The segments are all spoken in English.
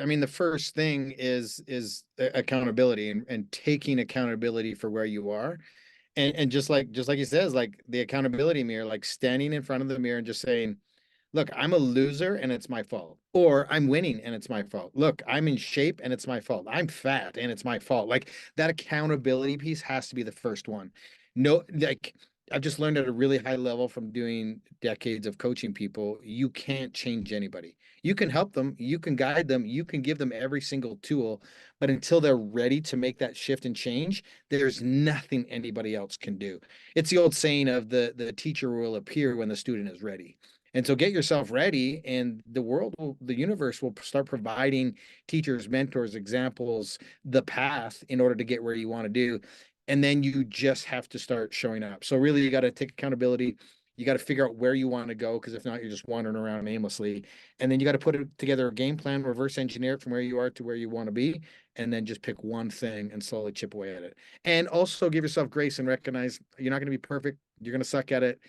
I mean, the first thing is accountability and taking accountability for where you are. And just like he says, like the accountability mirror, like standing in front of the mirror and just saying, look, I'm a loser and it's my fault. Or I'm winning and it's my fault. Look, I'm in shape and it's my fault. I'm fat and it's my fault. Like that accountability piece has to be the first one. No, like I've just learned at a really high level from doing decades of coaching people, you can't change anybody. You can help them, you can guide them, you can give them every single tool, but until they're ready to make that shift and change, there's nothing anybody else can do. It's the old saying of the teacher will appear when the student is ready. And so get yourself ready, and the universe will start providing teachers, mentors, examples, the path in order to get where you want to do. And then you just have to start showing up. So really, you got to take accountability. You got to figure out where you want to go, because if not, you're just wandering around aimlessly. And then you got to put together a game plan, reverse engineer it from where you are to where you want to be, and then just pick one thing and slowly chip away at it. And also give yourself grace and recognize you're not going to be perfect. You're going to suck at it.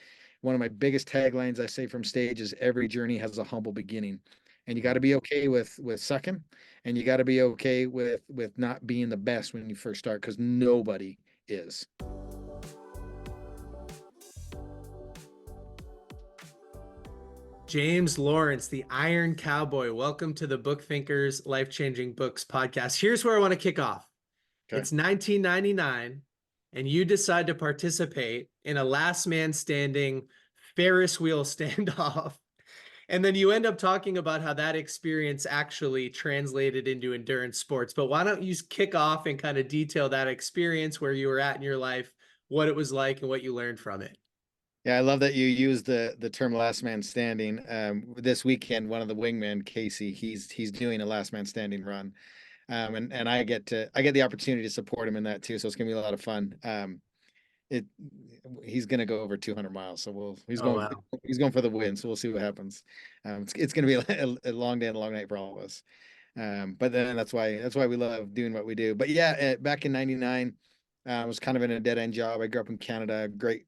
One of my biggest taglines I say from stage is every journey has a humble beginning. And you got to be okay with sucking, and you got to be okay with not being the best when you first start, because nobody is. James Lawrence, the Iron Cowboy. Welcome to the Book Thinkers Life Changing Books podcast. Here's where I want to kick off. Okay. It's 1999, and you decide to participate in a last man standing Ferris wheel standoff. And then you end up talking about how that experience actually translated into endurance sports. But why don't you kick off and kind of detail that experience, where you were at in your life, what it was like, and what you learned from it? Yeah, I love that you use the term last man standing. This weekend, one of the wingmen, Casey, he's doing a last man standing run. And I get the opportunity to support him in that too. So it's gonna be a lot of fun. It He's gonna go over 200 miles, so Wow. he's going for the win. So we'll see what happens. It's gonna be a long day and a long night for all of us. But then that's why we love doing what we do. But yeah, back in '99. I was kind of in a dead end job. I grew up in Canada, great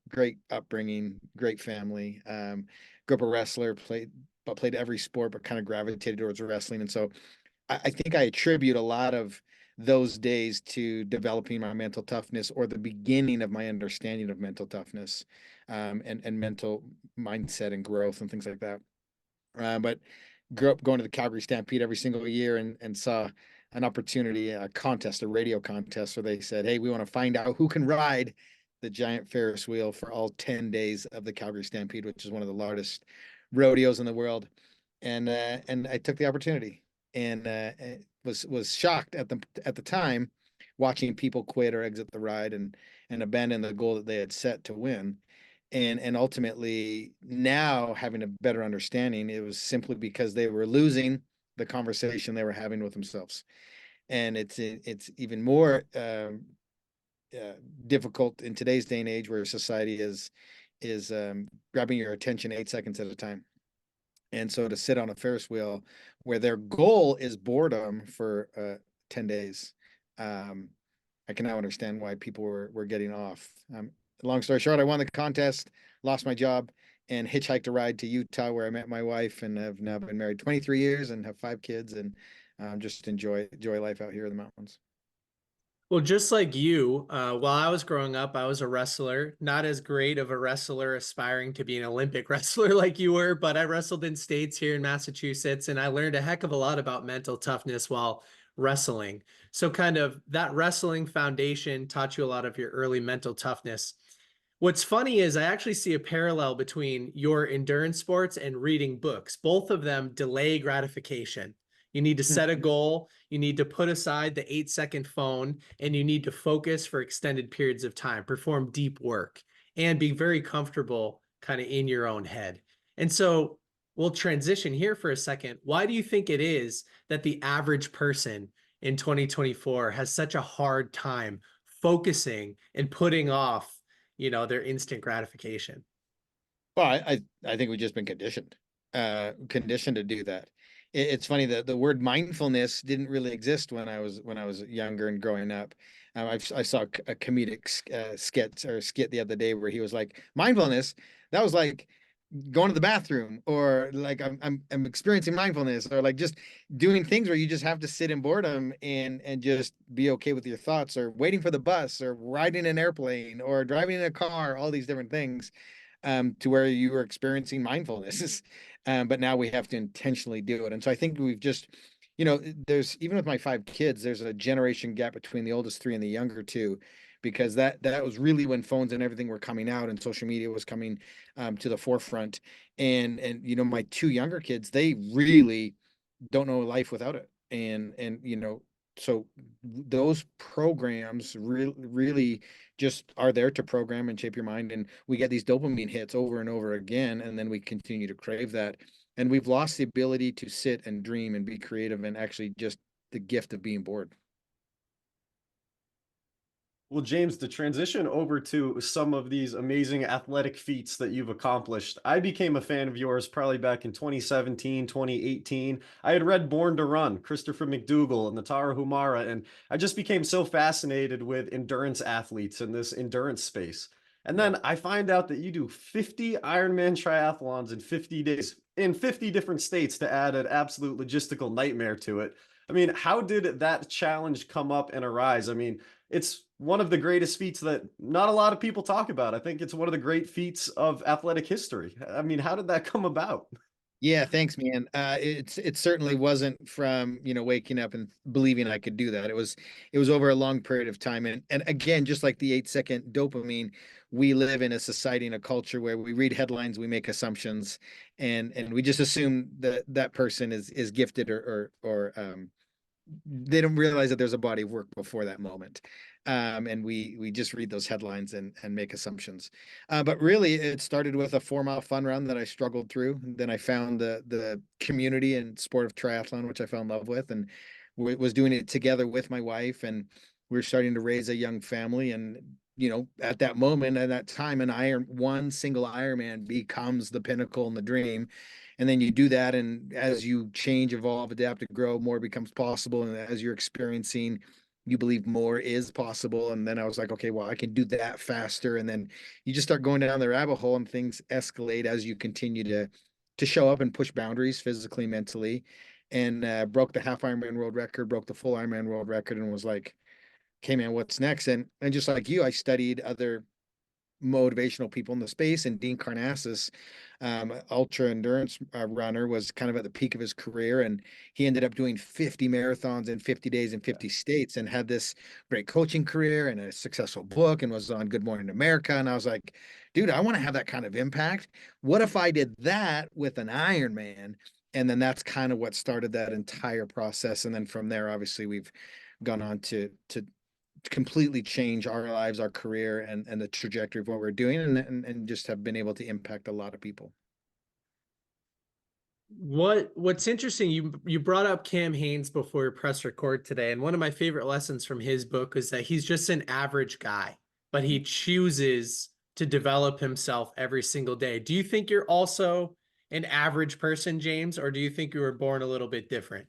upbringing, great family. Grew up a wrestler, played every sport, but kind of gravitated towards wrestling. And so I think I attribute a lot of those days to developing my mental toughness, or the beginning of my understanding of mental toughness, and mental mindset and growth and things like that. But grew up going to the Calgary Stampede every single year, and saw an opportunity, a contest, a radio contest, where they said, hey, we want to find out who can ride the giant Ferris wheel for all 10 days of the Calgary Stampede, which is one of the largest rodeos in the world. And I took the opportunity, and was shocked at the time, watching people quit or exit the ride and abandon the goal that they had set to win. And ultimately, now having a better understanding, it was simply because they were losing the conversation they were having with themselves. And it's even more difficult in today's day and age, where society is grabbing your attention 8 seconds at a time. And so to sit on a Ferris wheel where their goal is boredom for 10 days, I can now understand why people were getting off. Long story short, I won the contest, lost my job, and hitchhiked a ride to Utah, where I met my wife, and have now been married 23 years and have 5 kids, and just enjoy life out here in the mountains. Well, just like you, while I was growing up, I was a wrestler, not as great of a wrestler aspiring to be an Olympic wrestler like you were, but I wrestled in states here in Massachusetts, and I learned a heck of a lot about mental toughness while wrestling. So kind of that wrestling foundation taught you a lot of your early mental toughness. What's funny is I actually see a parallel between your endurance sports and reading books. Both of them delay gratification. You need to set a goal, you need to put aside the 8-second phone, and you need to focus for extended periods of time, perform deep work, and be very comfortable kind of in your own head. And so we'll transition here for a second. Why do you think it is that the average person in 2024 has such a hard time focusing and putting off, their instant gratification? Well, I think we've just been conditioned to do that. It's funny that the word mindfulness didn't really exist when I was younger and growing up. I saw a comedic skit the other day where he was like, mindfulness. That was like going to the bathroom, or like I'm experiencing mindfulness, or like just doing things where you just have to sit in boredom and just be okay with your thoughts, or waiting for the bus, or riding an airplane, or driving in a car, all these different things, to where you were experiencing mindfulness. But now we have to intentionally do it. And so I think we've just, there's, even with my 5 kids, there's a generation gap between the oldest 3 and the younger 2, because that was really when phones and everything were coming out and social media was coming to the forefront. And my 2 younger kids, they really don't know life without it. And so those programs really just are there to program and shape your mind, and we get these dopamine hits over and over again, and then we continue to crave that, and we've lost the ability to sit and dream and be creative, and actually just the gift of being bored. Well, James, to transition over to some of these amazing athletic feats that you've accomplished, I became a fan of yours probably back in 2017, 2018. I had read Born to Run, Christopher McDougall and the Tara Humara, and I just became so fascinated with endurance athletes in this endurance space. And Yeah. then I find out that you do 50 Ironman triathlons in 50 days in 50 different states to add an absolute logistical nightmare to it. I mean, how did that challenge come up and arise? I mean, it's one of the greatest feats that not a lot of people talk about. I think it's one of the great feats of athletic history. I mean, how did that come about? Yeah, thanks, man. It certainly wasn't from, waking up and believing I could do that. It was over a long period of time. And again, just like the 8-second dopamine, we live in a society and a culture where we read headlines, we make assumptions, and we just assume that that person is gifted, or they don't realize that there's a body of work before that moment. And we just read those headlines and make assumptions. But really, it started with a 4-mile fun run that I struggled through. Then I found the community and sport of triathlon, which I fell in love with, and was doing it together with my wife. And we were starting to raise a young family. And at that moment, at that time, one single Ironman becomes the pinnacle and the dream. And then you do that, and as you change, evolve, adapt, and grow, more becomes possible. And as you're experiencing, you believe more is possible. And then I was like, okay, well, I can do that faster. And then you just start going down the rabbit hole, and things escalate as you continue to show up and push boundaries physically, mentally. And broke the half Ironman world record, broke the full Ironman world record, and was like, okay, man, what's next? And just like you, I studied other motivational people in the space, and Dean Karnassus, ultra endurance runner, was kind of at the peak of his career, and he ended up doing 50 marathons in 50 days in 50 states, and had this great coaching career and a successful book, and was on Good Morning America. And I was like, dude, I want to have that kind of impact. What if I did that with an Ironman? And then that's kind of what started that entire process. And then from there, obviously, we've gone on to completely change our lives, our career, and the trajectory of what we're doing, and just have been able to impact a lot of people. What's interesting, you brought up Cam Hanes before your press record today, and one of my favorite lessons from his book is that he's just an average guy, but he chooses to develop himself every single day. Do you think you're also an average person, James, or do you think you were born a little bit different?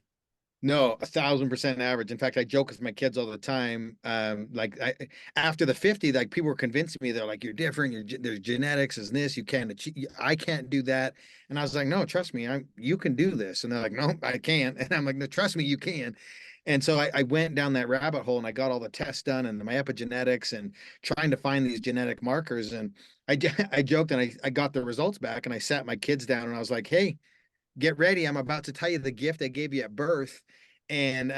No, 1,000% average. In fact, I joke with my kids all the time. After the 50, like, people were convincing me, they're like, "You're different. There's genetics, is this. You can't achieve. I can't do that." And I was like, "No, trust me. You can do this." And they're like, "No, I can't." And I'm like, "No, trust me, you can." And so I went down that rabbit hole, and I got all the tests done and my epigenetics, and trying to find these genetic markers. And I joked, and I got the results back, and I sat my kids down, and I was like, "Hey, get ready. I'm about to tell you the gift I gave you at birth." And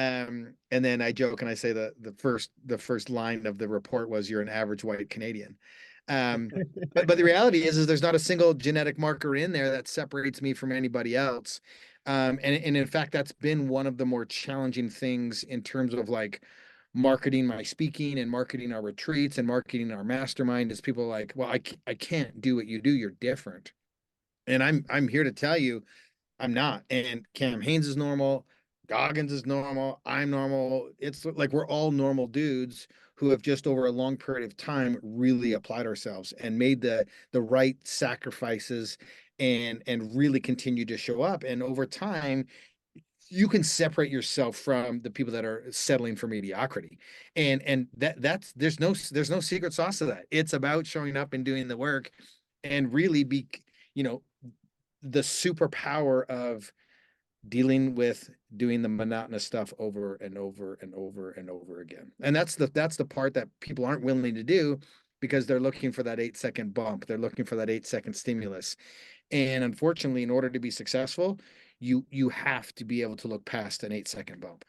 then I joke and I say the first line of the report was, "You're an average white Canadian." But the reality is there's not a single genetic marker in there that separates me from anybody else. And in fact, that's been one of the more challenging things in terms of like marketing my speaking and marketing our retreats and marketing our mastermind, is people are like, "Well, I can't do what you do. You're different." And I'm here to tell you, I'm not. And Cam Hanes is normal. Goggins is normal. I'm normal. It's like we're all normal dudes who have just over a long period of time really applied ourselves and made the right sacrifices, and really continue to show up. And over time, you can separate yourself from the people that are settling for mediocrity. And that's there's no secret sauce to that. It's about showing up and doing the work, and really be, the superpower of dealing with doing the monotonous stuff over and over and over and over again. And that's the part that people aren't willing to do because they're looking for that 8 second bump. They're looking for that 8 second stimulus. And unfortunately, in order to be successful, you have to be able to look past an 8 second bump.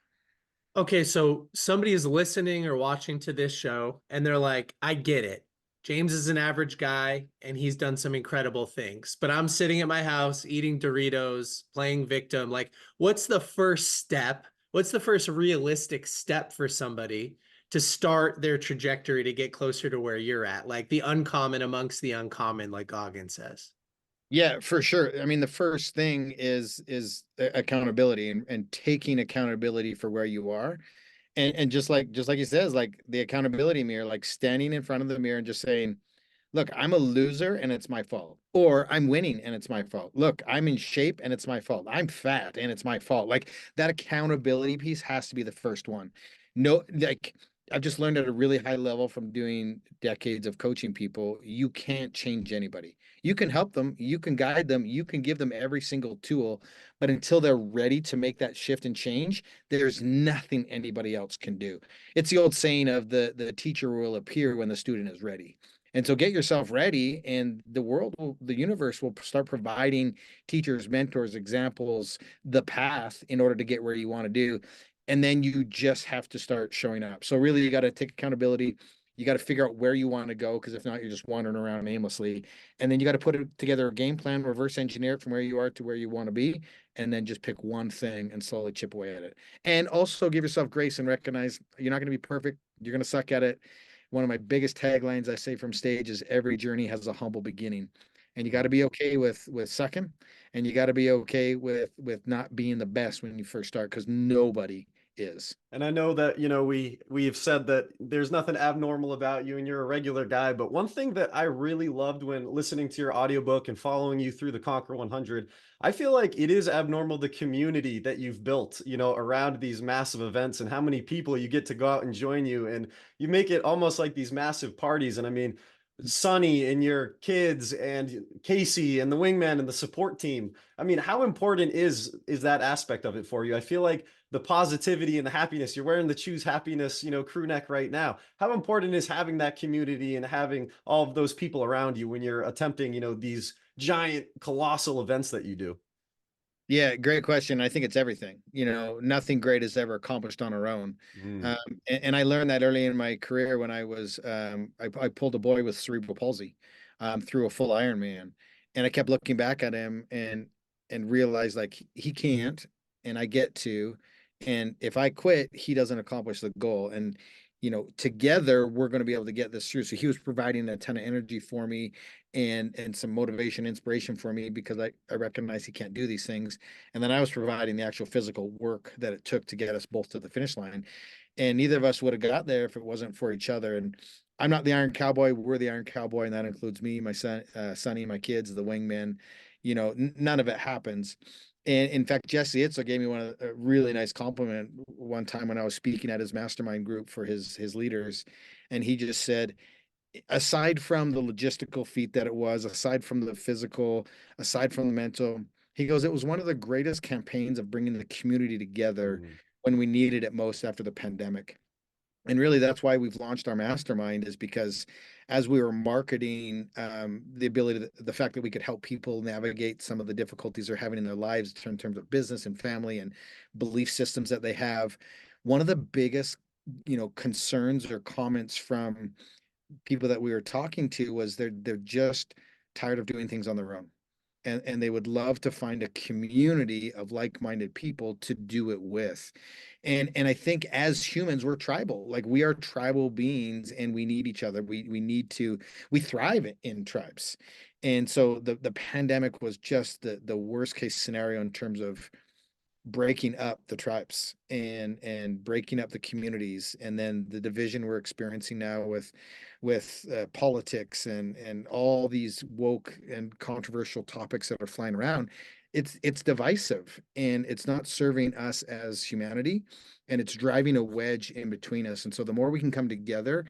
Okay, so somebody is listening or watching to this show and they're like, I get it. James is an average guy and he's done some incredible things, but I'm sitting at my house eating Doritos, playing victim. Like, what's the first step? What's the first realistic step for somebody to start their trajectory to get closer to where you're at? Like the uncommon amongst the uncommon, like Goggins says. Yeah, for sure. I mean, the first thing is accountability and taking accountability for where you are. And just like he says, like the accountability mirror, like standing in front of the mirror and just saying, look, I'm a loser and it's my fault. Or I'm winning and it's my fault. Look, I'm in shape and it's my fault. I'm fat and it's my fault. Like that accountability piece has to be the first one. No, like I've just learned at a really high level from doing decades of coaching people, you can't change anybody. You can help them, you can guide them, you can give them every single tool, but until they're ready to make that shift and change, there's nothing anybody else can do. It's the old saying of the teacher will appear when the student is ready. And so get yourself ready, and the universe will start providing teachers, mentors, examples, the path in order to get where you want to do. And then you just have to start showing up. So really, you got to take accountability. You got to figure out where you want to go, because if not, you're just wandering around aimlessly. And then you got to put together a game plan, reverse engineer it from where you are to where you want to be, and then just pick one thing and slowly chip away at it. And also give yourself grace and recognize you're not going to be perfect. You're going to suck at it. One of my biggest taglines I say from stage is every journey has a humble beginning. And you got to be okay with sucking, and you got to be okay with not being the best when you first start, because nobody is. And I know that, we've said that there's nothing abnormal about you and you're a regular guy, but one thing that I really loved when listening to your audiobook and following you through the Conquer 100, I feel like it is abnormal the community that you've built, around these massive events and how many people you get to go out and join you, and you make it almost like these massive parties. And I mean, Sonny and your kids and Casey and the wingman and the support team. I mean, how important is that aspect of it for you? I feel like the positivity and the happiness, you're wearing the Choose Happiness, crew neck right now. How important is having that community and having all of those people around you when you're attempting, these giant colossal events that you do? Yeah, great question. I think it's everything. Nothing great is ever accomplished on our own. Mm. And I learned that early in my career when I pulled a boy with cerebral palsy through a full Ironman, and I kept looking back at him and realized like he can't, and I get to, and if I quit, he doesn't accomplish the goal. And together we're going to be able to get this through. So he was providing a ton of energy for me and some motivation, inspiration for me, because I recognize he can't do these things. And then I was providing the actual physical work that it took to get us both to the finish line. And neither of us would have got there if it wasn't for each other. And I'm not the Iron Cowboy. We're the Iron Cowboy. And that includes me, my son, Sonny, my kids, the wingman. None of it happens. And in fact, Jesse Itzel gave me a really nice compliment one time when I was speaking at his mastermind group for his leaders. And he just said, aside from the logistical feat that it was, aside from the physical, aside from the mental, he goes, it was one of the greatest campaigns of bringing the community together Mm. when we needed it most after the pandemic. And really, that's why we've launched our mastermind, is because as we were marketing the ability, the fact that we could help people navigate some of the difficulties they're having in their lives in terms of business and family and belief systems that they have, one of the biggest, concerns or comments from people that we were talking to was they're just tired of doing things on their own. And they would love to find a community of like-minded people to do it with. And I think as humans, we're tribal. Like, we are tribal beings, and we need each other. We thrive in tribes. And so the pandemic was just the worst case scenario in terms of breaking up the tribes and breaking up the communities, and then the division we're experiencing now with politics and all these woke and controversial topics that are flying around. It's divisive, and it's not serving us as humanity, and it's driving a wedge in between us. And so the more we can come together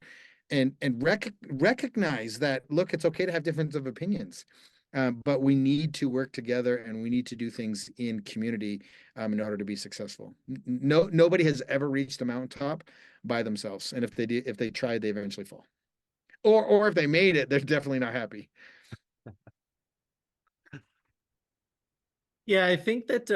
and recognize that, look, it's okay to have difference of opinions. But we need to work together and we need to do things in community in order to be successful. Nobody has ever reached a mountaintop by themselves, and if they tried, they eventually fall. Or if they made it, they're definitely not happy. Yeah, I think that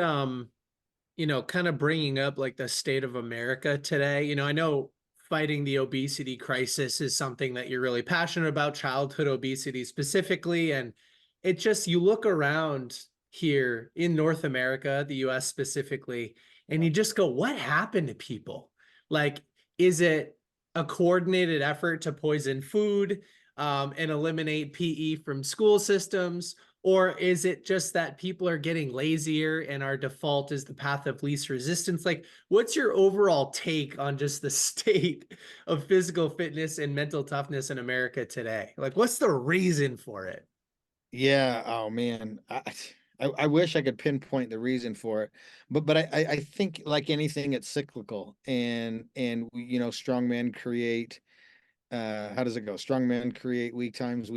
kind of bringing up like the state of America today, I know fighting the obesity crisis is something that you're really passionate about, childhood obesity specifically. And it just, you look around here in North America, the US specifically, and you just go, what happened to people? Like, is it a coordinated effort to poison food and eliminate PE from school systems? Or is it just that people are getting lazier and our default is the path of least resistance? Like, what's your overall take on just the state of physical fitness and mental toughness in America today? Like, what's the reason for it? Yeah. Oh man. I wish I could pinpoint the reason for it, but I think like anything, it's cyclical, and strong men create. How does it go? Strong men create weak times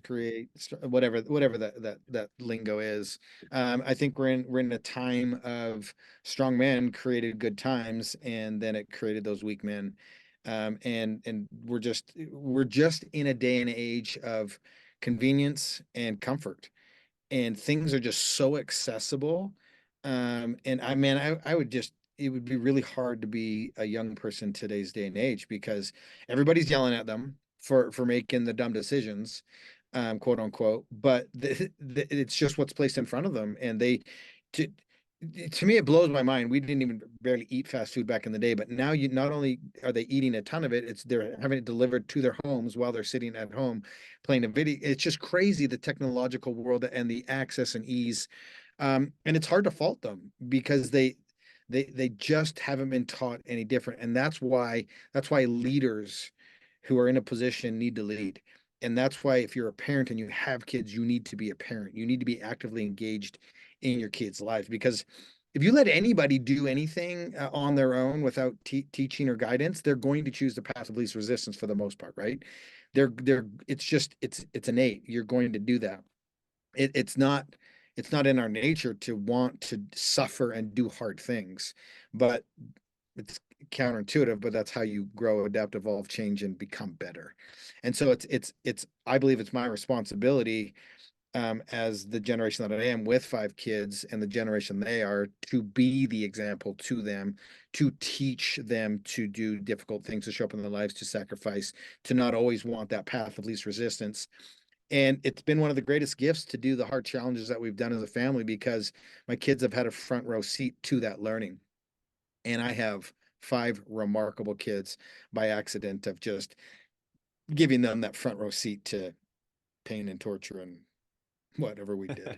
create whatever that lingo is. I think we're in a time of strong men created good times, and then it created those weak men. And we're just in a day and age of convenience and comfort, and things are just so accessible. And I would just, it would be really hard to be a young person today's day and age because everybody's yelling at them for making the dumb decisions, quote unquote. But it's just what's placed in front of them, and to, to me, it blows my mind. We didn't even barely eat fast food back in the day, but now you not only are they eating a ton of it, it's they're having it delivered to their homes while they're sitting at home playing a video. It's just crazy, the technological world and the access and ease. And it's hard to fault them because they just haven't been taught any different. And that's why leaders who are in a position need to lead. And that's why if you're a parent and you have kids, you need to be a parent. You need to be actively engaged in your kids' lives, because if you let anybody do anything on their own without teaching or guidance, they're going to choose the path of least resistance for the most part, right? It's innate. You're going to do that. It's not in our nature to want to suffer and do hard things, but it's counterintuitive, but that's how you grow, adapt, evolve, change, and become better. And so it's I believe it's my responsibility, as the generation that I am with 5 kids and the generation they are, to be the example to them, to teach them to do difficult things, to show up in their lives, to sacrifice, to not always want that path of least resistance. And it's been one of the greatest gifts to do the hard challenges that we've done as a family, because my kids have had a front row seat to that learning. And I have 5 remarkable kids by accident of just giving them that front row seat to pain and torture and whatever we did.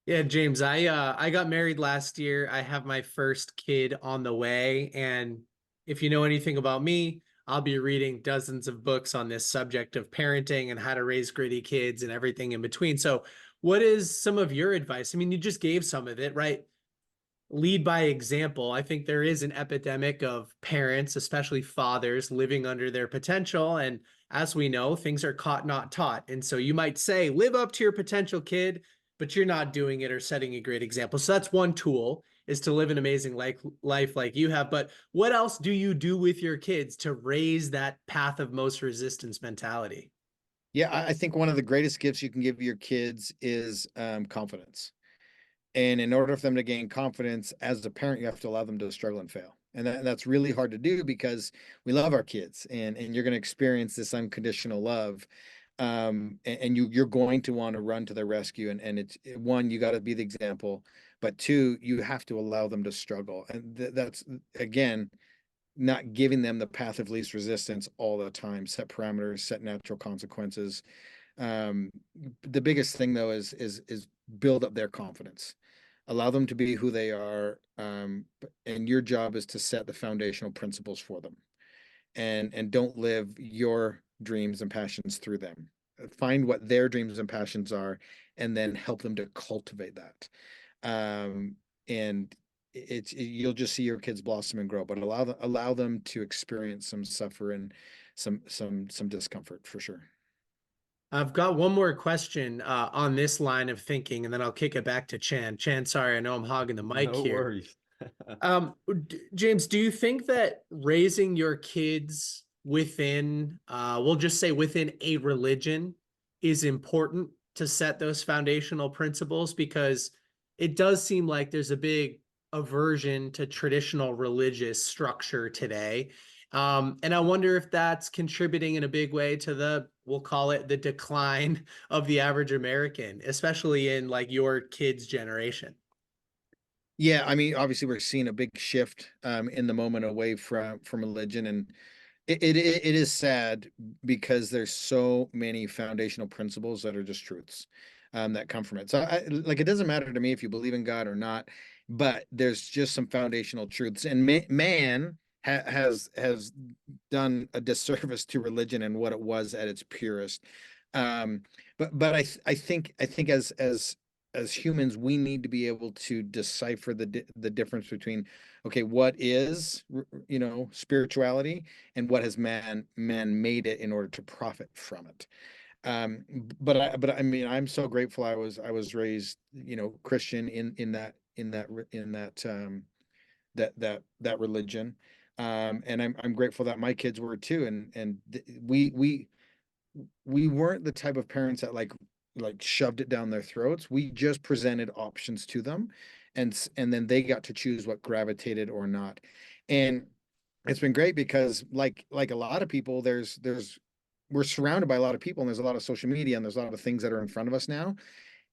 Yeah, James, I got married last year. I have my first kid on the way, and if you know anything about me, I'll be reading dozens of books on this subject of parenting and how to raise gritty kids and everything in between. So, what is some of your advice? I mean, you just gave some of it, right? Lead by example. I think there is an epidemic of parents, especially fathers, living under their potential. And as we know, things are caught, not taught. And so you might say, live up to your potential, kid, but you're not doing it or setting a great example. So that's one tool, is to live an amazing life like you have. But what else do you do with your kids to raise that path of most resistance mentality? Yeah, I think one of the greatest gifts you can give your kids is confidence. And in order for them to gain confidence as a parent, you have to allow them to struggle and fail. And that's really hard to do because we love our kids, and you're going to experience this unconditional love. And you're going to want to run to their rescue. And it's one, you got to be the example, but two, you have to allow them to struggle. And that's again, not giving them the path of least resistance all the time. Set parameters, set natural consequences. Um, the biggest thing though is build up their confidence, allow them to be who they are, and your job is to set the foundational principles for them, and don't live your dreams and passions through them. Find what their dreams and passions are, and then help them to cultivate that. And you'll just see your kids blossom and grow, but allow them to experience some suffering, some discomfort for sure. I've got one more question on this line of thinking, and then I'll kick it back to Chan. Chan, sorry, I know I'm hogging the mic No here. worries. James, do you think that raising your kids within, we'll just say within a religion, is important to set those foundational principles? Because it does seem like there's a big aversion to traditional religious structure today. And I wonder if that's contributing in a big way to the, we'll call it the decline of the average American, especially in like your kids' generation. Yeah, I mean, obviously we're seeing a big shift in the moment away from religion, and it is sad because there's so many foundational principles that are just truths that come from it. So like it doesn't matter to me if you believe in God or not, but there's just some foundational truths, and man has done a disservice to religion and what it was at its purest. But I think as humans, we need to be able to decipher the difference between, okay, what is, spirituality, and what has man made it in order to profit from it. But I mean, I'm so grateful I was raised, Christian in that religion. And I'm grateful that my kids were too. And we weren't the type of parents that like shoved it down their throats. We just presented options to them, and then they got to choose what gravitated or not. And it's been great because like a lot of people, there's we're surrounded by a lot of people, and there's a lot of social media, and there's a lot of things that are in front of us now.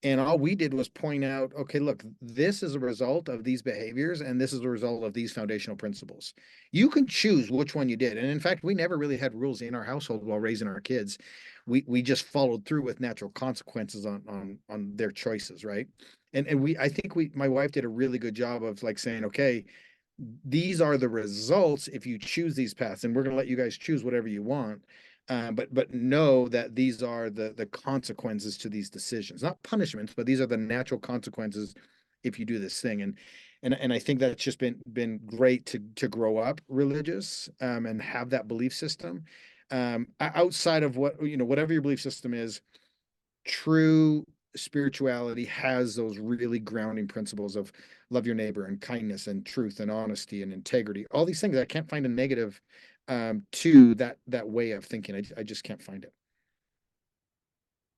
And all we did was point out, okay, look, this is a result of these behaviors, and this is a result of these foundational principles. You can choose which one you did. And in fact, we never really had rules in our household while raising our kids. We just followed through with natural consequences on their choices, right? And I think my wife did a really good job of like saying, okay, these are the results if you choose these paths, and we're going to let you guys choose whatever you want. But know that these are the consequences to these decisions, not punishments, but these are the natural consequences if you do this thing. And I think that's just been great to grow up religious, and have that belief system. Outside of whatever your belief system is, true spirituality has those really grounding principles of love your neighbor and kindness and truth and honesty and integrity. All these things I can't find a negative to that way of thinking. I just can't find it.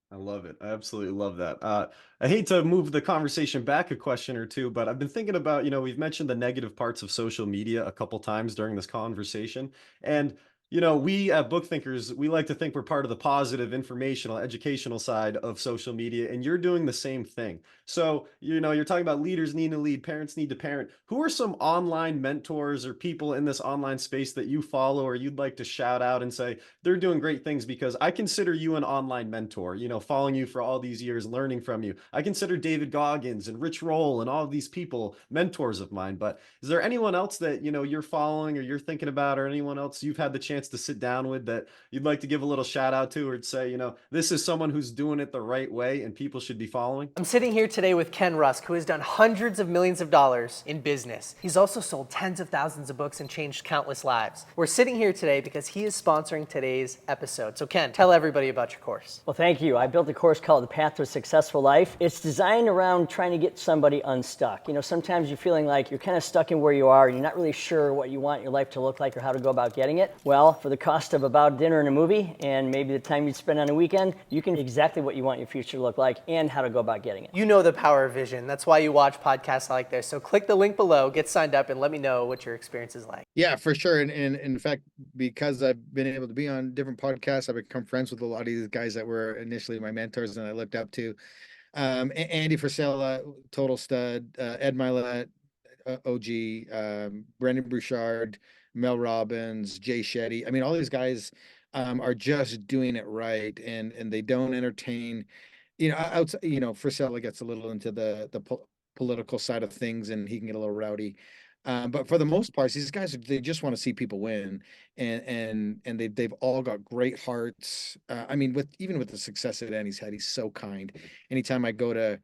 I love it. I absolutely love that. I hate to move the conversation back a question or two, but I've been thinking about, we've mentioned the negative parts of social media a couple times during this conversation. And, we at Book Thinkers, we like to think we're part of the positive, informational, educational side of social media, and you're doing the same thing. So, you're talking about leaders need to lead, parents need to parent. Who are some online mentors or people in this online space that you follow or you'd like to shout out and say, they're doing great things? Because I consider you an online mentor, following you for all these years, learning from you. I consider David Goggins and Rich Roll and all of these people mentors of mine. But is there anyone else that, you're following or you're thinking about, or anyone else you've had the chance to sit down with that you'd like to give a little shout out to, or say, this is someone who's doing it the right way and people should be following? I'm sitting here today with Ken Rusk, who has done hundreds of millions of dollars in business. He's also sold tens of thousands of books and changed countless lives. We're sitting here today because he is sponsoring today's episode. So Ken, tell everybody about your course. Well, thank you. I built a course called The Path to a Successful Life. It's designed around trying to get somebody unstuck. Sometimes you're feeling like you're kind of stuck in where you are and you're not really sure what you want your life to look like or how to go about getting it. Well, for the cost of about dinner and a movie and maybe the time you'd spend on a weekend, you can exactly what you want your future to look like and how to go about getting it. You know the power of vision. That's why you watch podcasts like this. So click the link below, get signed up, and let me know what your experience is like. Yeah, for sure. And in fact, because I've been able to be on different podcasts, I've become friends with a lot of these guys that were initially my mentors and I looked up to. Andy Frisella, total stud, Ed Milet, OG, Brendan Bouchard, Mel Robbins, Jay Shetty. I mean, all these guys are just doing it right, and they don't entertain. Outside, Frisella gets a little into the political side of things, and he can get a little rowdy. But for the most part, these guys they just want to see people win, and they've all got great hearts. I mean, even with the success that Andy's had, he's so kind. Anytime I go to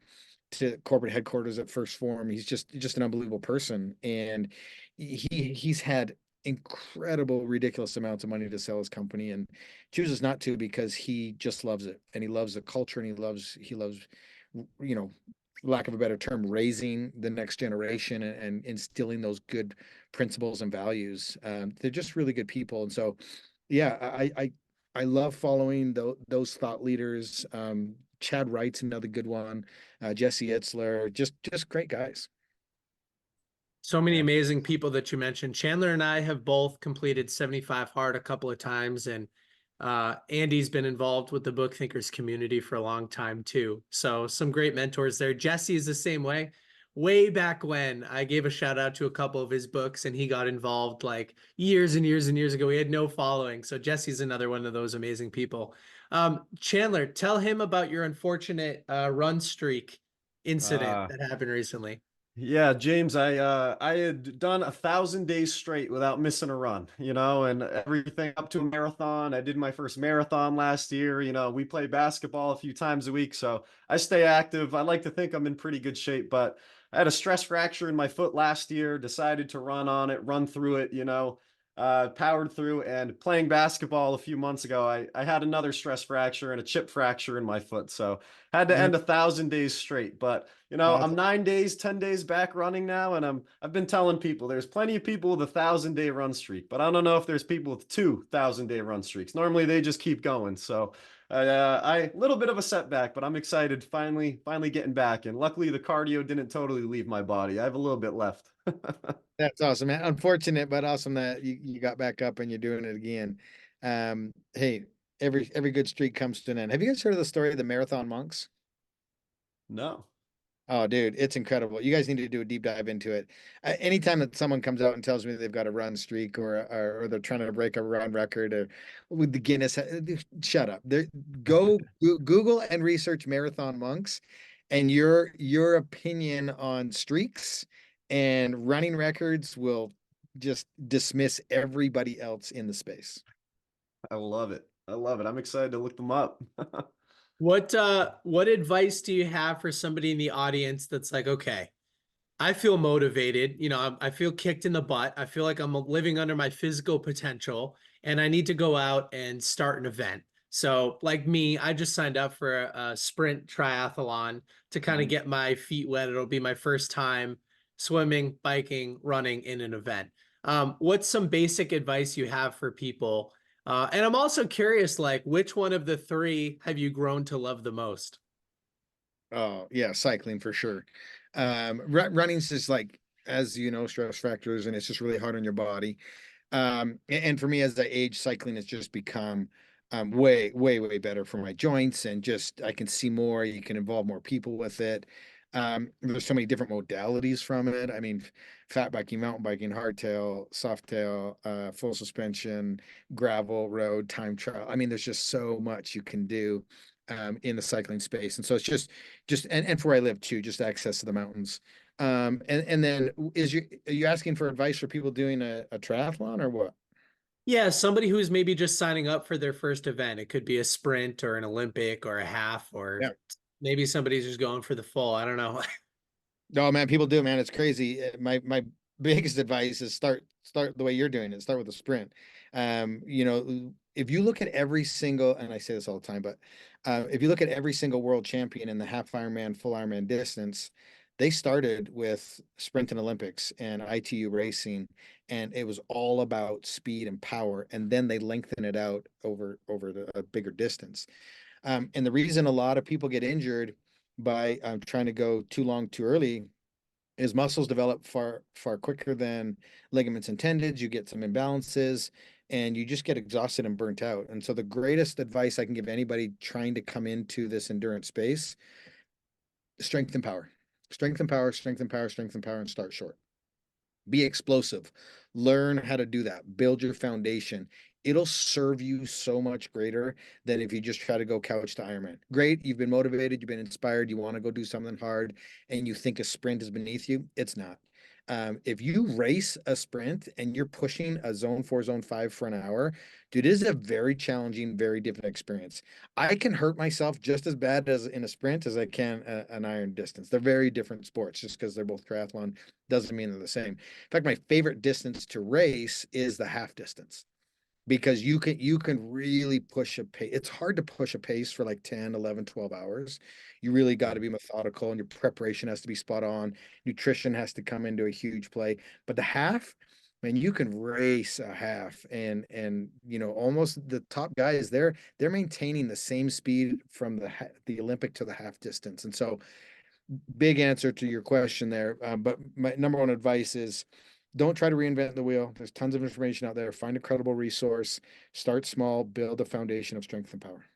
corporate headquarters at First Form, he's just an unbelievable person, and he's had incredible, ridiculous amounts of money to sell his company and chooses not to because he just loves it and he loves the culture and he loves, you know, lack of a better term, raising the next generation and instilling those good principles and values. They're just really good people. And so, yeah, I love following those thought leaders. Chad Wright's another good one. Jesse Itzler, just great guys. So many amazing people that you mentioned. Chandler and I have both completed 75 hard a couple of times, and Andy's been involved with the Book Thinkers community for a long time too. So some great mentors there. Jesse is the same way. Way back when, I gave a shout out to a couple of his books and he got involved like years and years and years ago. He had no following. So Jesse's another one of those amazing people. Chandler, tell him about your unfortunate run streak incident Uh, that happened recently. Yeah, James, I had done 1,000 days straight without missing a run, and everything up to a marathon. I did my first marathon last year. We play basketball a few times a week, so I stay active. I like to think I'm in pretty good shape, but I had a stress fracture in my foot last year, decided to run through it, powered through, and playing basketball a few months ago, I had another stress fracture and a chip fracture in my foot. So had to Yeah. end 1,000 days straight, but I'm 9 days, 10 days back running now, and I've been telling people there's plenty of people with 1,000-day run streak, but I don't know if there's people with 2,000-day run streaks. Normally they just keep going. So I little bit of a setback, but I'm excited finally getting back, and luckily the cardio didn't totally leave my body. I have a little bit left. That's awesome, man. Unfortunate, but awesome that you got back up and you're doing it again. Hey, every good streak comes to an end. Have you guys heard of the story of the marathon monks? No. Oh, dude, it's incredible. You guys need to do a deep dive into it. Anytime that someone comes out and tells me they've got a run streak or they're trying to break a run record or with the Guinness, shut up. Google and research marathon monks, and your opinion on streaks and running records will just dismiss everybody else in the space. I love it. I love it. I'm excited to look them up. What advice do you have for somebody in the audience that's like, okay, I feel motivated, I feel kicked in the butt. I feel like I'm living under my physical potential and I need to go out and start an event. So like me, I just signed up for a sprint triathlon to kind of get my feet wet. It'll be my first time swimming, biking, running in an event. What's some basic advice you have for people? And I'm also curious, like, which one of the three have you grown to love the most? Oh, yeah, cycling for sure. Running's just like, as you know, stress factors, and it's just really hard on your body. And for me, as I age, cycling has just become way better for my joints, and just I can see more. You can involve more people with it. There's so many different modalities from it. I mean, fat biking, mountain biking, hardtail, softtail, full suspension, gravel, road, time trial. I mean, there's just so much you can do in the cycling space, and so it's just and for where I live too, just access to the mountains. And then are you asking for advice for people doing a triathlon or what? Yeah, somebody who's maybe just signing up for their first event. It could be a sprint or an Olympic or a half, or Yeah. maybe somebody's just going for the full. I don't know. No, man, people do, man. It's crazy. My biggest advice is start the way you're doing it. Start with a sprint. If you look at every single, and I say this all the time, but if you look at every single world champion in the half Ironman, full Ironman distance, they started with sprint and Olympics and ITU racing, and it was all about speed and power, and then they lengthen it out over a bigger distance. And the reason a lot of people get injured by trying to go too long too early is muscles develop far quicker than ligaments and tendons. You get some imbalances and you just get exhausted and burnt out. And so the greatest advice I can give anybody trying to come into this endurance space: strength and power, strength and power, strength and power, strength and power, and start short. Be explosive. Learn how to do that. Build your foundation. It'll serve you so much greater than if you just try to go couch to Ironman. Great, you've been motivated, you've been inspired, you want to go do something hard, and you think a sprint is beneath you. It's not. If you race a sprint and you're pushing a zone 4, zone 5 for an hour, dude, it is a very challenging, very different experience. I can hurt myself just as bad as in a sprint as I can an iron distance. They're very different sports. Just because they're both triathlon doesn't mean they're the same. In fact, my favorite distance to race is the half distance, because you can really push a pace. It's hard to push a pace for like 10, 11, 12 hours. You really got to be methodical, and your preparation has to be spot on. Nutrition has to come into a huge play. But the half, man, you can race a half, and almost the top guys, they're maintaining the same speed from the Olympic to the half distance. And so, big answer to your question there. But my number one advice is, don't try to reinvent the wheel. There's tons of information out there. Find a credible resource, start small, build a foundation of strength and power.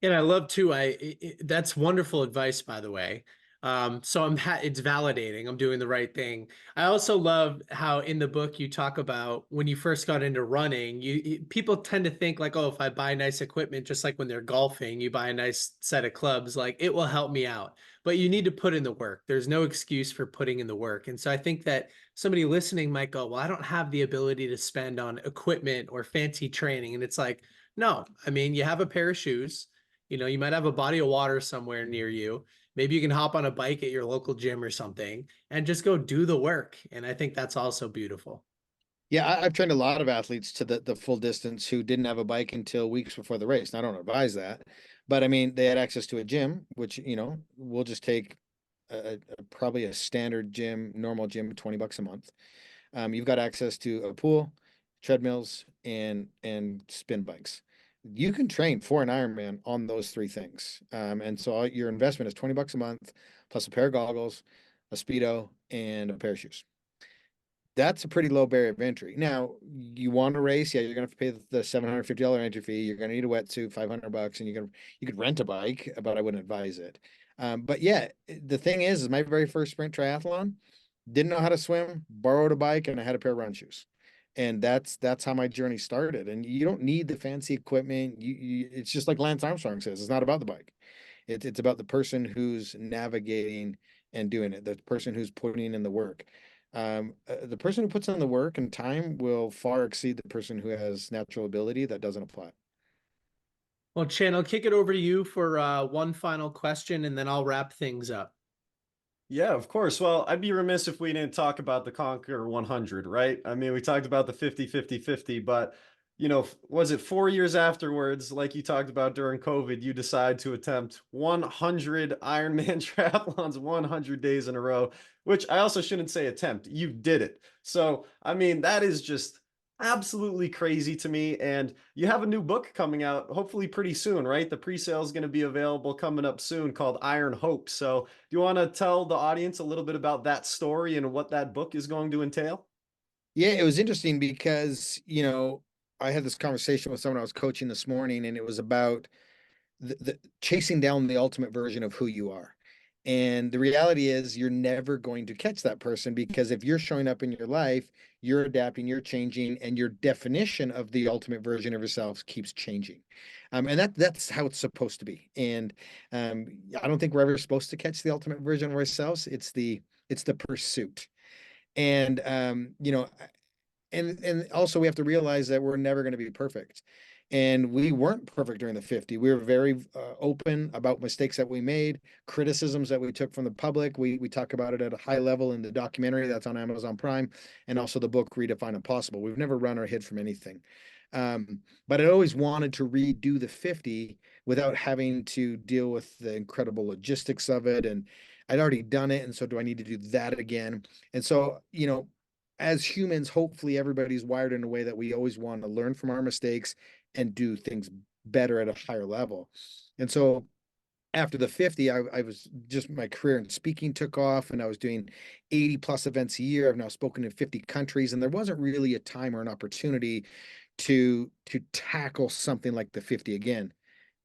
And I love too, that's wonderful advice, by the way. So it's validating. I'm doing the right thing. I also love how in the book you talk about when you first got into running, people tend to think like, oh, if I buy nice equipment, just like when they're golfing, you buy a nice set of clubs, like it will help me out. But you need to put in the work. There's no excuse for putting in the work. And so I think that somebody listening might go, well, I don't have the ability to spend on equipment or fancy training. And it's like, no, I mean, you have a pair of shoes. You might have a body of water somewhere near you. Maybe you can hop on a bike at your local gym or something and just go do the work. And I think that's also beautiful. Yeah, I've trained a lot of athletes to the full distance who didn't have a bike until weeks before the race. And I don't advise that, but I mean, they had access to a gym, which, we'll just take probably a standard gym, normal gym, $20 a month. You've got access to a pool, treadmills, and spin bikes. You can train for an Ironman on those three things. And so your investment is $20 a month, plus a pair of goggles, a Speedo, and a pair of shoes. That's a pretty low barrier of entry. Now, you want to race, yeah, you're gonna have to pay the $750 entry fee. You're gonna need a wetsuit, $500, and you could rent a bike, but I wouldn't advise it. But yeah, the thing is my very first sprint triathlon, didn't know how to swim, borrowed a bike, and I had a pair of run shoes. And that's how my journey started. And you don't need the fancy equipment. It's just like Lance Armstrong says, it's not about the bike. It's about the person who's navigating and doing it, the person who's putting in the work. The person who puts in the work and time will far exceed the person who has natural ability that doesn't apply. Well, Chan, I'll kick it over to you for one final question, and then I'll wrap things up. Yeah, of course. Well, I'd be remiss if we didn't talk about the Conquer 100, right? I mean, we talked about the 50, 50, 50, but was it 4 years afterwards, like you talked about during COVID, you decide to attempt 100 Ironman triathlons, 100 days in a row, which I also shouldn't say attempt, you did it. So, I mean, that is just absolutely crazy to me. And you have a new book coming out, hopefully pretty soon, right? The pre-sale is going to be available coming up soon, called Iron Hope. So do you want to tell the audience a little bit about that story and what that book is going to entail? Yeah, it was interesting because, I had this conversation with someone I was coaching this morning, and it was about the chasing down the ultimate version of who you are. And the reality is you're never going to catch that person, because if you're showing up in your life, you're adapting, you're changing, and your definition of the ultimate version of yourself keeps changing. And that's how it's supposed to be. And I don't think we're ever supposed to catch the ultimate version of ourselves. It's the pursuit. And and also we have to realize that we're never going to be perfect. And we weren't perfect during the 50. We were very open about mistakes that we made, criticisms that we took from the public. We talk about it at a high level in the documentary that's on Amazon Prime, and also the book Redefine Impossible. We've never run or hid from anything. But I always wanted to redo the 50 without having to deal with the incredible logistics of it. And I'd already done it. And so do I need to do that again? And so, as humans, hopefully everybody's wired in a way that we always want to learn from our mistakes and do things better at a higher level. And so after the 50, I was just, my career in speaking took off, and I was doing 80 plus events a year. I've now spoken in 50 countries, and there wasn't really a time or an opportunity to tackle something like the 50 again.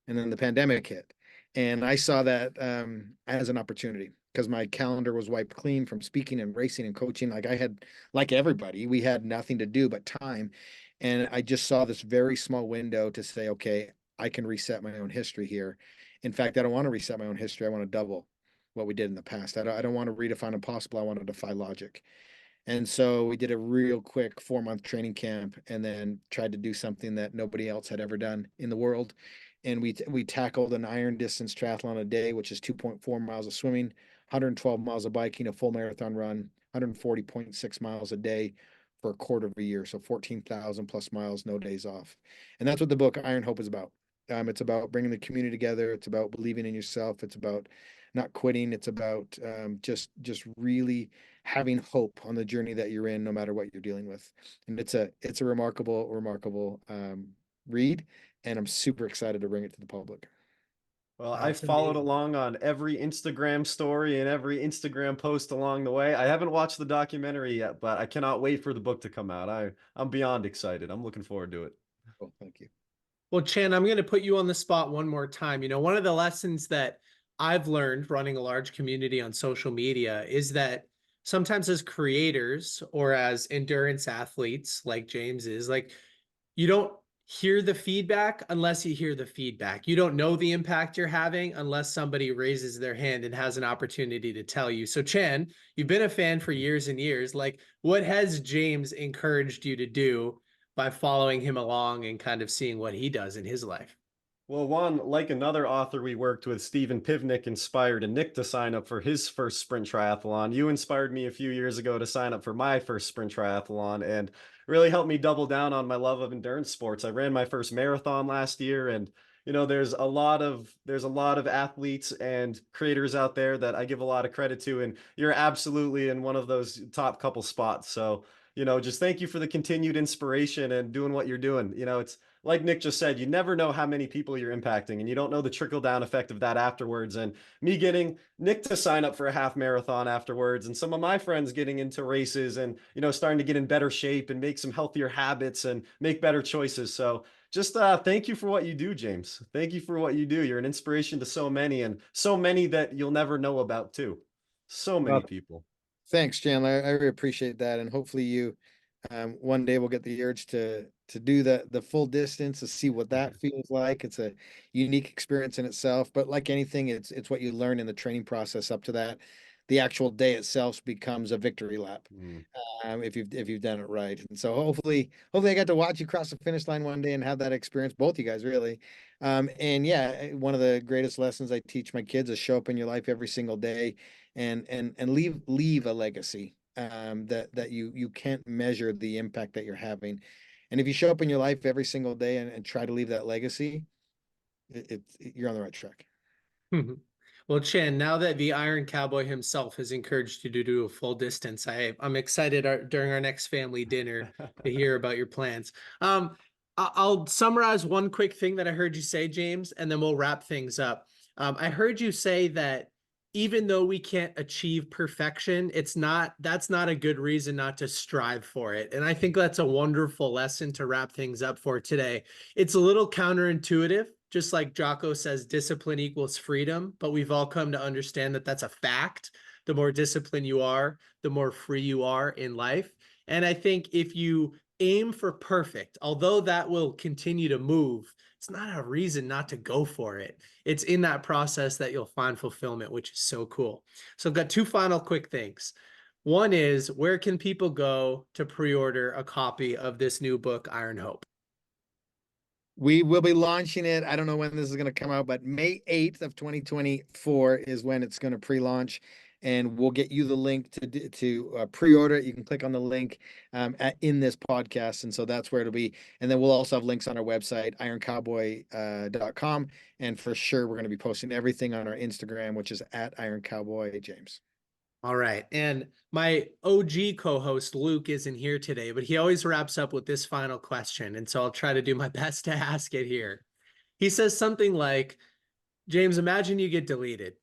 And then the pandemic hit, and I saw that as an opportunity, because my calendar was wiped clean from speaking and racing and coaching. Like I had, like everybody, we had nothing to do but time. And I just saw this very small window to say, okay, I can reset my own history here. In fact, I don't want to reset my own history. I want to double. what we did in the past. I don't want to redefine impossible. I want to defy logic. And so we did a real quick 4-month training camp and then tried to do something that nobody else had ever done in the world. And we tackled an iron distance triathlon a day, which is 2.4 miles of swimming, 112 miles of biking, a full marathon run, 140.6 miles a day for a quarter of a year. So 14,000 plus miles, no days off. And that's what the book Iron Hope is about. It's about bringing the community together. It's about believing in yourself. It's about not quitting. It's about just really having hope on the journey that you're in, no matter what you're dealing with. And it's a remarkable read, and I'm super excited to bring it to the public. Well, I That's followed amazing. along on every Instagram story and every Instagram post along the way. I haven't watched the documentary yet, but I cannot wait for the book to come out. I'm beyond excited. I'm looking forward to it. Oh, thank you. Well, Chan, I'm going to put you on the spot one more time. You know, one of the lessons that I've learned running a large community on social media is that sometimes as creators or as endurance athletes like James is, like, you don't hear the feedback unless you hear the feedback. You don't know the impact you're having unless somebody raises their hand and has an opportunity to tell you. So Chan, you've been a fan for years and years. Like, what has James encouraged you to do by following him along and kind of seeing what he does in his life? Well, one, like another author we worked with, Stephen Pivnik, inspired Nick to sign up for his first sprint triathlon. You inspired me a few years ago to sign up for my first sprint triathlon and really helped me double down on my love of endurance sports. I ran my first marathon last year, and there's a lot of athletes and creators out there that I give a lot of credit to, and you're absolutely in one of those top couple spots. So, just thank you for the continued inspiration and doing what you're doing. It's like Nick just said, you never know how many people you're impacting, and you don't know the trickle down effect of that afterwards. And me getting Nick to sign up for a half marathon afterwards, and some of my friends getting into races and, starting to get in better shape and make some healthier habits and make better choices. So just thank you for what you do, James. Thank you for what you do. You're an inspiration to so many, and so many that you'll never know about too. So many Well, people. thanks, Chandler. I really appreciate that, and hopefully you one day we'll get the urge to do the full distance to see what that feels like. It's a unique experience in itself, but like anything, it's what you learn in the training process up to that. The actual day itself becomes a victory lap, Mm. if you've done it right. And so hopefully I get to watch you cross the finish line one day and have that experience, both you guys really. And yeah, one of the greatest lessons I teach my kids is show up in your life every single day and leave a legacy, that you can't measure the impact that you're having. And if you show up in your life every single day and try to leave that legacy, you're on the right track. Well, Chan, now that the Iron Cowboy himself has encouraged you to do a full distance, I'm excited during our next family dinner to hear about your plans. I'll summarize one quick thing that I heard you say, James, and then we'll wrap things up. I heard you say that even though we can't achieve perfection, that's not a good reason not to strive for it. And I think that's a wonderful lesson to wrap things up for today. It's a little counterintuitive, just like Jocko says, discipline equals freedom, but we've all come to understand that that's a fact. The more disciplined you are, the more free you are in life. And I think if you aim for perfect, although that will continue to move, it's not a reason not to go for it. It's in that process that you'll find fulfillment, which is so cool. So I've got two final quick things. One is, where can people go to pre-order a copy of this new book, Iron Hope? We will be launching it. I don't know when this is going to come out, but May 8th of 2024 is when it's going to pre-launch, and we'll get you the link to pre-order it. You can click on the link in this podcast, and so that's where it'll be. And then we'll also have links on our website, ironcowboy.com, and for sure we're going to be posting everything on our Instagram, which is at Iron Cowboy James. All right. And my OG co-host, Luke, isn't here today, but he always wraps up with this final question. And so I'll try to do my best to ask it here. He says something like, James, imagine you get deleted.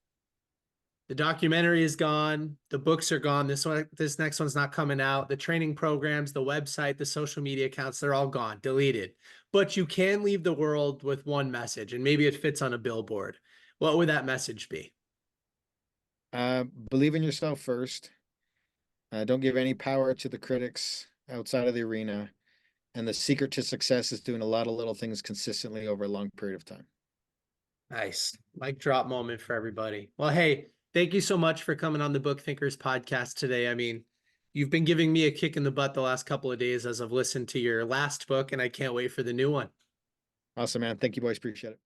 The documentary is gone. The books are gone. This next one's not coming out. The training programs, the website, the social media accounts, they're all gone, deleted. But you can leave the world with one message, and maybe it fits on a billboard. What would that message be? Believe in yourself first. Don't give any power to the critics outside of the arena. And the secret to success is doing a lot of little things consistently over a long period of time. Nice. Mic drop moment for everybody. Well, hey, Thank you so much for coming on the Book Thinkers podcast today. I mean, you've been giving me a kick in the butt the last couple of days as I've listened to your last book, and I can't wait for the new one. Awesome, man. Thank you, boys. Appreciate it.